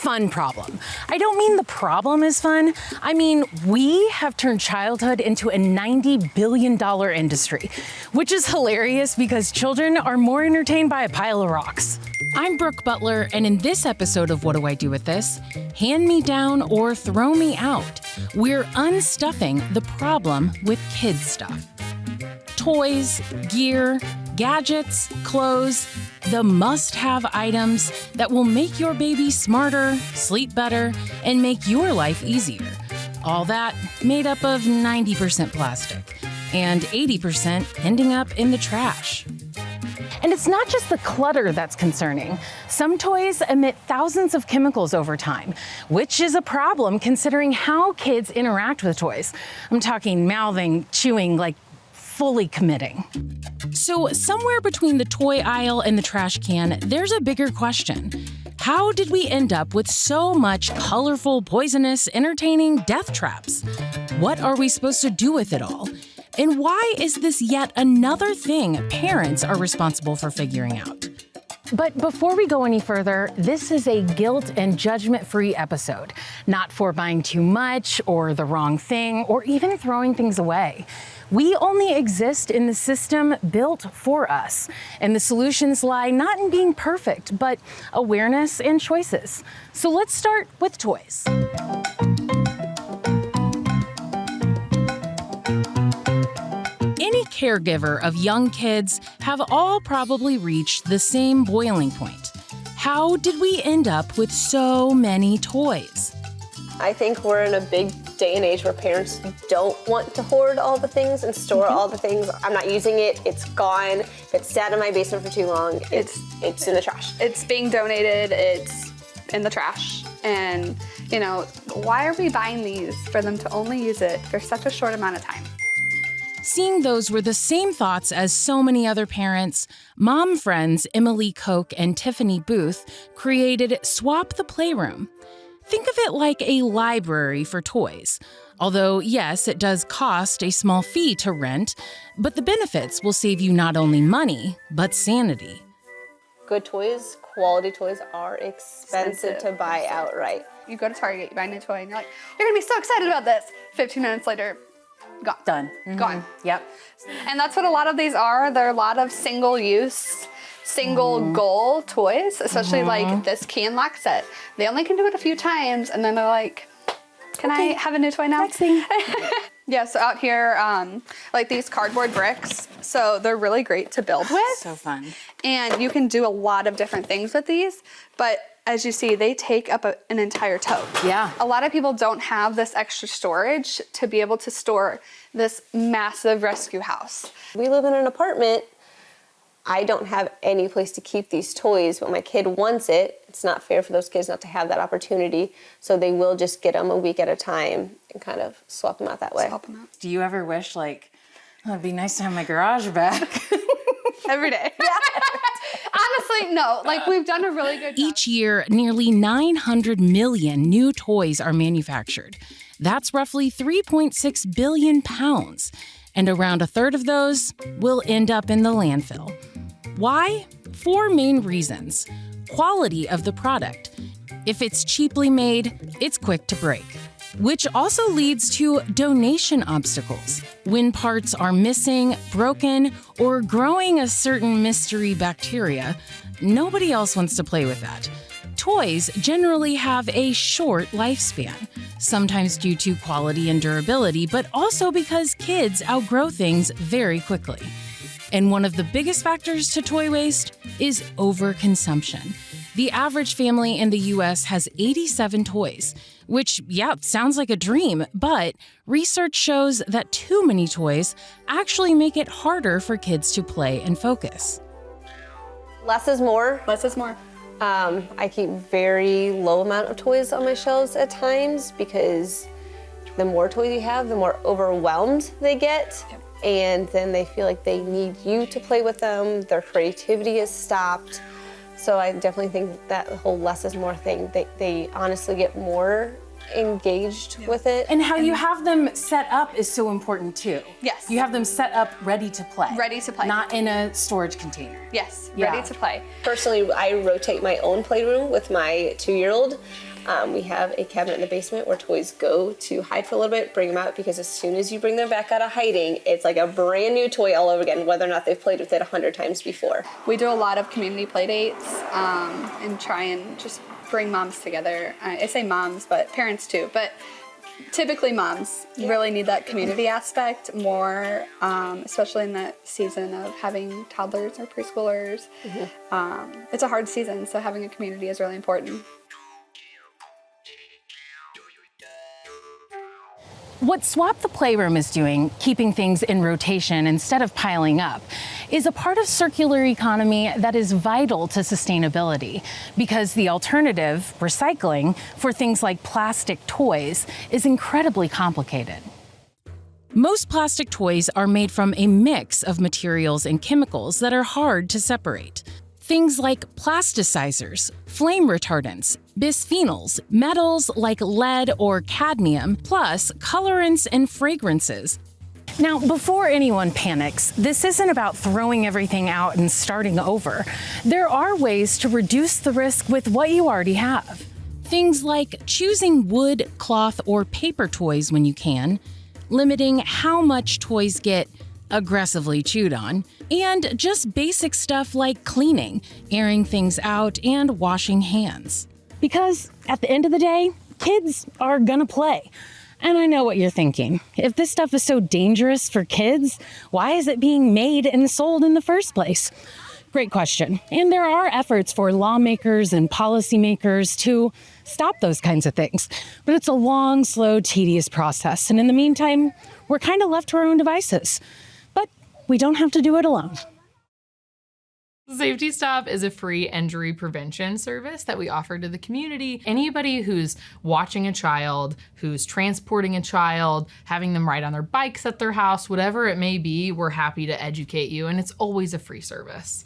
fun problem. I don't mean the problem is fun. I mean, we have turned childhood into a $90 billion industry, which is hilarious because children are more entertained by a pile of rocks. I'm Brooke Butler, and in this episode of What Do I Do With This? Hand me down or throw me out. We're unstuffing the problem with kids stuff. Toys, gear, gadgets, clothes, the must-have items that will make your baby smarter, sleep better, and make your life easier. All that made up of 90% plastic and 80% ending up in the trash. And it's not just the clutter that's concerning. Some toys emit thousands of chemicals over time, which is a problem considering how kids interact with toys. I'm talking mouthing, chewing, like fully committing. So somewhere between the toy aisle and the trash can, there's a bigger question. How did we end up with so much colorful, poisonous, entertaining death traps? What are we supposed to do with it all? And why is this yet another thing parents are responsible for figuring out? But before we go any further, this is a guilt and judgment-free episode, not for buying too much or the wrong thing or even throwing things away. We only exist in the system built for us, and the solutions lie not in being perfect, but awareness and choices. So let's start with toys. Any caregiver of young kids have all probably reached the same boiling point. How did we end up with so many toys? I think we're in a big day and age where parents don't want to hoard all the things and store all the things. I'm not using it, it's gone. If it's sat in my basement for too long, it's in the trash. It's being donated, it's in the trash. And, why are we buying these for them to only use it for such a short amount of time? Seeing those were the same thoughts as so many other parents, mom friends Emily Koch and Tiffany Booth created Swap the Playroom. Think of it like a library for toys. Although, yes, it does cost a small fee to rent, but the benefits will save you not only money, but sanity. Good toys, quality toys are expensive to buy outright. You go to Target, you buy a new toy, and you're like, you're gonna be so excited about this. 15 minutes later, gone. Done. Gone. Yep. And that's what a lot of these are. They're a lot of single-use, single-goal toys, especially like this key and lock set. They only can do it a few times, and then they're like, can I have a new toy now? Next thing. Yeah, so out here, like these cardboard bricks, so they're really great to build with. So fun. And you can do a lot of different things with these, but as you see, they take up an entire tote. Yeah. A lot of people don't have this extra storage to be able to store this massive rescue house. We live in an apartment. I don't have any place to keep these toys, but my kid wants it. It's not fair for those kids not to have that opportunity, so they will just get them a week at a time and kind of swap them out that way. Swap them out. Do you ever wish, it'd be nice to have my garage back? Every day. Yeah. Honestly, no. We've done a really good job. Each year, nearly 900 million new toys are manufactured. That's roughly 3.6 billion pounds. And around a third of those will end up in the landfill. Why? 4 main reasons. Quality of the product. If it's cheaply made, it's quick to break. Which also leads to donation obstacles. When parts are missing, broken, or growing a certain mystery bacteria, nobody else wants to play with that. Toys generally have a short lifespan, sometimes due to quality and durability, but also because kids outgrow things very quickly. And one of the biggest factors to toy waste is overconsumption. The average family in the US has 87 toys, which, sounds like a dream, but research shows that too many toys actually make it harder for kids to play and focus. Less is more. Less is more. I keep very low amount of toys on my shelves at times because the more toys you have, the more overwhelmed they get. Yep. And then they feel like they need you to play with them. Their creativity is stopped. So I definitely think that the whole less is more thing, they honestly get more engaged with it. And how you have them set up is so important too. Yes. You have them set up ready to play. Ready to play. Not in a storage container. Yes, Yeah. ready to play. Personally, I rotate my own playroom with my 2-year-old. We have a cabinet in the basement where toys go to hide for a little bit, bring them out, because as soon as you bring them back out of hiding, it's like a brand new toy all over again, whether or not they've played with it 100 times before. We do a lot of community play dates and try and just bring moms together. I say moms, but parents too. But typically moms really need that community aspect more, especially in that season of having toddlers or preschoolers. It's a hard season, so having a community is really important. What Swap the Playroom is doing, keeping things in rotation instead of piling up, is a part of circular economy that is vital to sustainability, because the alternative, recycling, for things like plastic toys is incredibly complicated. Most plastic toys are made from a mix of materials and chemicals that are hard to separate. Things like plasticizers, flame retardants, bisphenols, metals like lead or cadmium, plus colorants and fragrances. Now, before anyone panics, this isn't about throwing everything out and starting over. There are ways to reduce the risk with what you already have. Things like choosing wood, cloth, or paper toys when you can, limiting how much toys get aggressively chewed on, and just basic stuff like cleaning, airing things out, and washing hands. Because at the end of the day, kids are gonna play. And I know what you're thinking. If this stuff is so dangerous for kids, why is it being made and sold in the first place? Great question. And there are efforts for lawmakers and policymakers to stop those kinds of things. But it's a long, slow, tedious process. And in the meantime, we're kind of left to our own devices. But we don't have to do it alone. Safety Stop is a free injury prevention service that we offer to the community. Anybody who's watching a child, who's transporting a child, having them ride on their bikes at their house, whatever it may be, we're happy to educate you, and it's always a free service.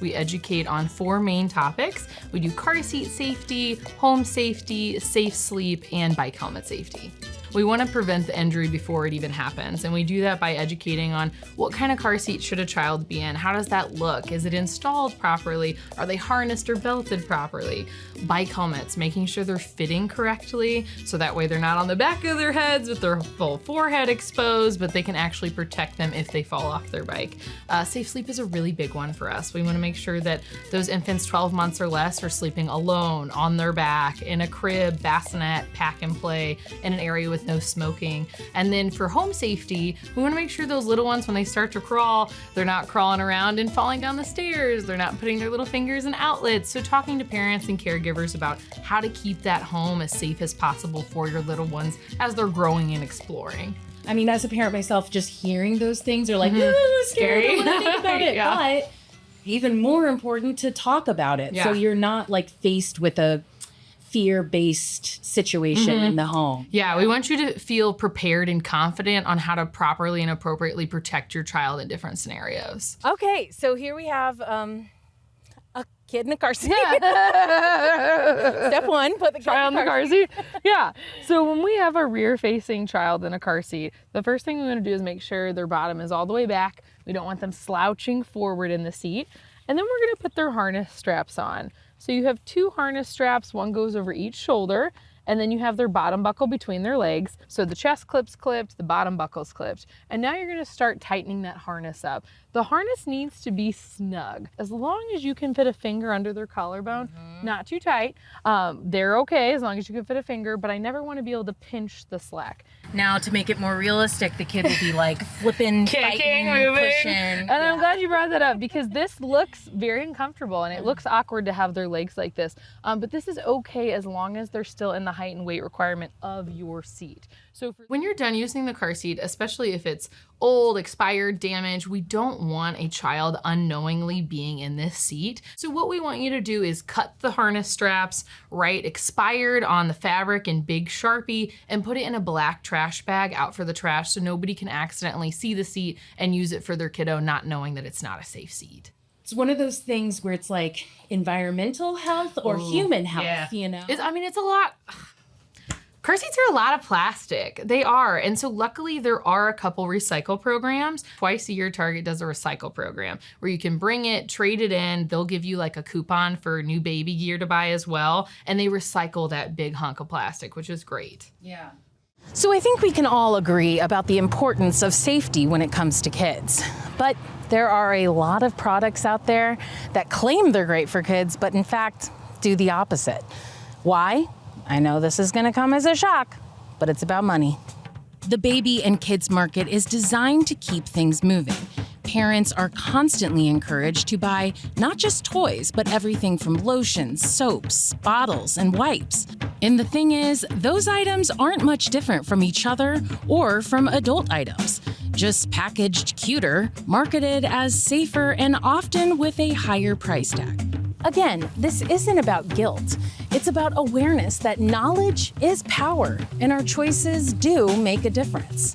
We educate on 4 main topics. We do car seat safety, home safety, safe sleep, and bike helmet safety. We want to prevent the injury before it even happens, and we do that by educating on what kind of car seat should a child be in, how does that look, is it installed properly, are they harnessed or belted properly, bike helmets, making sure they're fitting correctly, so that way they're not on the back of their heads with their full forehead exposed, but they can actually protect them if they fall off their bike. Safe sleep is a really big one for us. We want to make sure that those infants 12 months or less are sleeping alone, on their back, in a crib, bassinet, pack and play, in an area with no smoking. And then for home safety, we want to make sure those little ones, when they start to crawl, they're not crawling around and falling down the stairs. They're not putting their little fingers in outlets. So talking to parents and caregivers about how to keep that home as safe as possible for your little ones as they're growing and exploring. I mean, as a parent myself, just hearing those things are like, scary. I don't want to think about it. Yeah. But even more important to talk about it. Yeah. So you're not like faced with a fear-based situation in the home. Yeah, we want you to feel prepared and confident on how to properly and appropriately protect your child in different scenarios. Okay, so here we have a kid in a car seat. Step 1, put the Child in the car seat. Yeah. So when we have a rear-facing child in a car seat, the first thing we want to do is make sure their bottom is all the way back. We don't want them slouching forward in the seat. And then we're going to put their harness straps on. So you have 2 harness straps, one goes over each shoulder, and then you have their bottom buckle between their legs. So the chest clip's clipped, the bottom buckle's clipped. And now you're gonna start tightening that harness up. The harness needs to be snug. As long as you can fit a finger under their collarbone, not too tight. They're okay as long as you can fit a finger, but I never wanna be able to pinch the slack. Now, to make it more realistic, the kid will be like flipping, Kicking, fighting, moving. pushing. And I'm glad you brought that up because this looks very uncomfortable and it looks awkward to have their legs like this. But this is okay as long as they're still in the height and weight requirement of your seat. So when you're done using the car seat, especially if it's old, expired, damaged, we don't want a child unknowingly being in this seat. So what we want you to do is cut the harness straps, write expired on the fabric in big Sharpie, and put it in a black trash bag out for the trash so nobody can accidentally see the seat and use it for their kiddo not knowing that it's not a safe seat. It's one of those things where it's like environmental health or human health, you know? It's a lot. Car seats are a lot of plastic. They are. And so luckily there are a couple recycle programs. Twice a year, Target does a recycle program where you can bring it, trade it in. They'll give you like a coupon for new baby gear to buy as well. And they recycle that big hunk of plastic, which is great. Yeah. So I think we can all agree about the importance of safety when it comes to kids. But there are a lot of products out there that claim they're great for kids, but in fact do the opposite. Why? I know this is going to come as a shock, but it's about money. The baby and kids market is designed to keep things moving. Parents are constantly encouraged to buy not just toys, but everything from lotions, soaps, bottles, and wipes. And the thing is, those items aren't much different from each other or from adult items, just packaged cuter, marketed as safer, and often with a higher price tag. Again, this isn't about guilt. It's about awareness that knowledge is power, and our choices do make a difference.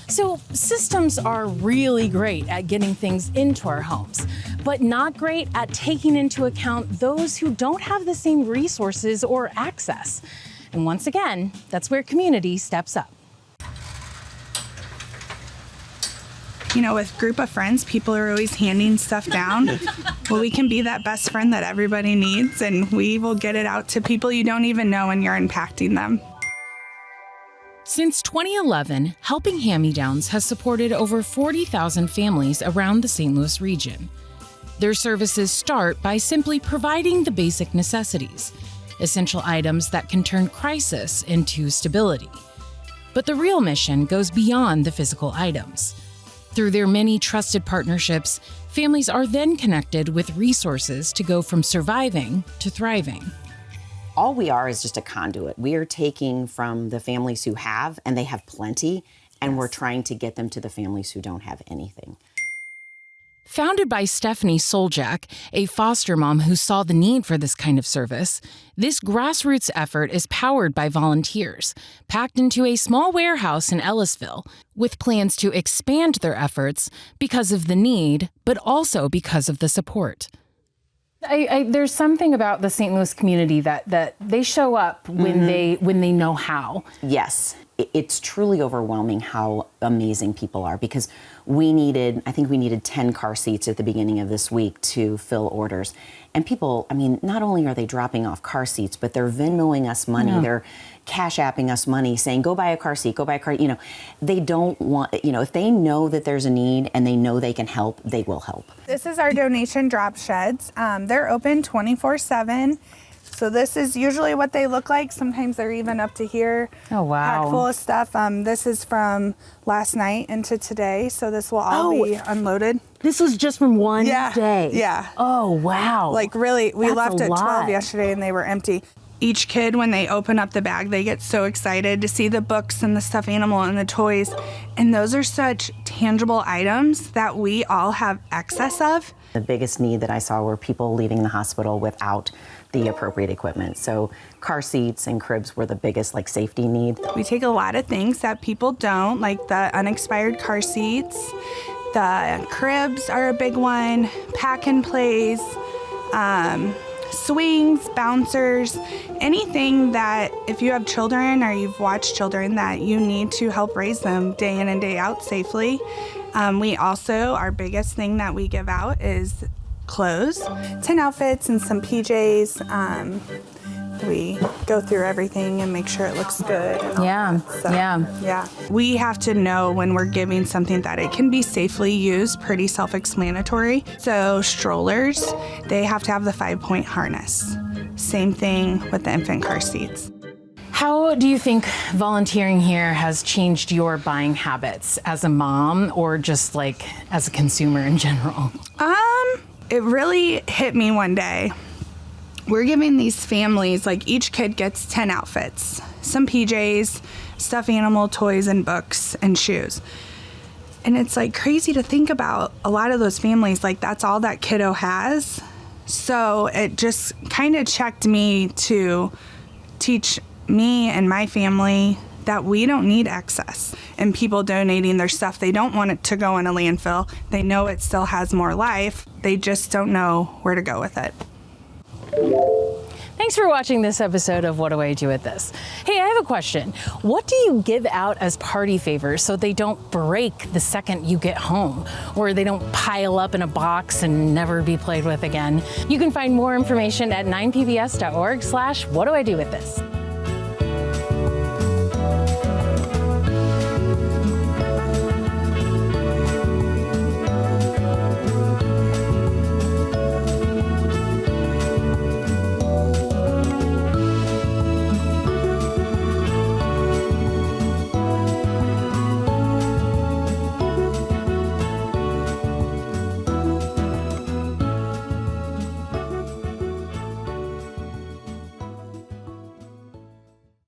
So systems are really great at getting things into our homes, but not great at taking into account those who don't have the same resources or access. And once again, that's where community steps up. You know, with a group of friends, people are always handing stuff down. Well, we can be that best friend that everybody needs, and we will get it out to people you don't even know, and you're impacting them. Since 2011, Helping Hand-Me-Downs has supported over 40,000 families around the St. Louis region. Their services start by simply providing the basic necessities, essential items that can turn crisis into stability. But the real mission goes beyond the physical items. Through their many trusted partnerships, families are then connected with resources to go from surviving to thriving. All we are is just a conduit. We are taking from the families who have, and they have plenty, and we're trying to get them to the families who don't have anything. Founded by Stephanie Soljak, a foster mom who saw the need for this kind of service, this grassroots effort is powered by volunteers, packed into a small warehouse in Ellisville, with plans to expand their efforts because of the need, but also because of the support. There's something about the St. Louis community that they show up when they know how. Yes, it's truly overwhelming how amazing people are, because I think we needed 10 car seats at the beginning of this week to fill orders. And people, I mean, not only are they dropping off car seats, but they're Venmoing us money. Yeah. They're Cash Apping us money, saying, go buy a car seat, go buy a car. You know, they don't want, you know, if they know that there's a need and they know they can help, they will help. This is our donation drop sheds. They're open 24/7. So this is usually what they look like. Sometimes they're even up to here. Oh, wow. Packed full of stuff. This is from last night into today. So this will all be unloaded. This was just from one day? Yeah. Oh, wow. Like really, we left at 12 lot. yesterday and they were empty. Each kid, when they open up the bag, they get so excited to see the books and the stuffed animal and the toys. And those are such tangible items that we all have excess of. The biggest need that I saw were people leaving the hospital without the appropriate equipment. So car seats and cribs were the biggest safety need. We take a lot of things that people don't, like the unexpired car seats. The cribs are a big one, pack and plays, swings, bouncers, anything that if you have children or you've watched children that you need to help raise them day in and day out safely. We also, our biggest thing that we give out is clothes, 10 outfits and some PJs. We go through everything and make sure it looks good. Yeah. We have to know when we're giving something that it can be safely used, pretty self-explanatory. So strollers, they have to have the 5-point harness. Same thing with the infant car seats. How do you think volunteering here has changed your buying habits as a mom or just as a consumer in general? It really hit me one day. We're giving these families, each kid gets 10 outfits, some PJs, stuffed animal toys and books and shoes. And it's crazy to think about a lot of those families, that's all that kiddo has. So it just kind of checked me to teach me and my family that we don't need excess. And people donating their stuff, they don't want it to go in a landfill. They know it still has more life. They just don't know where to go with it. Thanks for watching this episode of What Do I Do With This? Hey, I have have a question. What do you give out as party favors so they don't break the second you get home, or they don't pile up in a box and never be played with again? You can find more information at 9pbs.org/what do I do with this.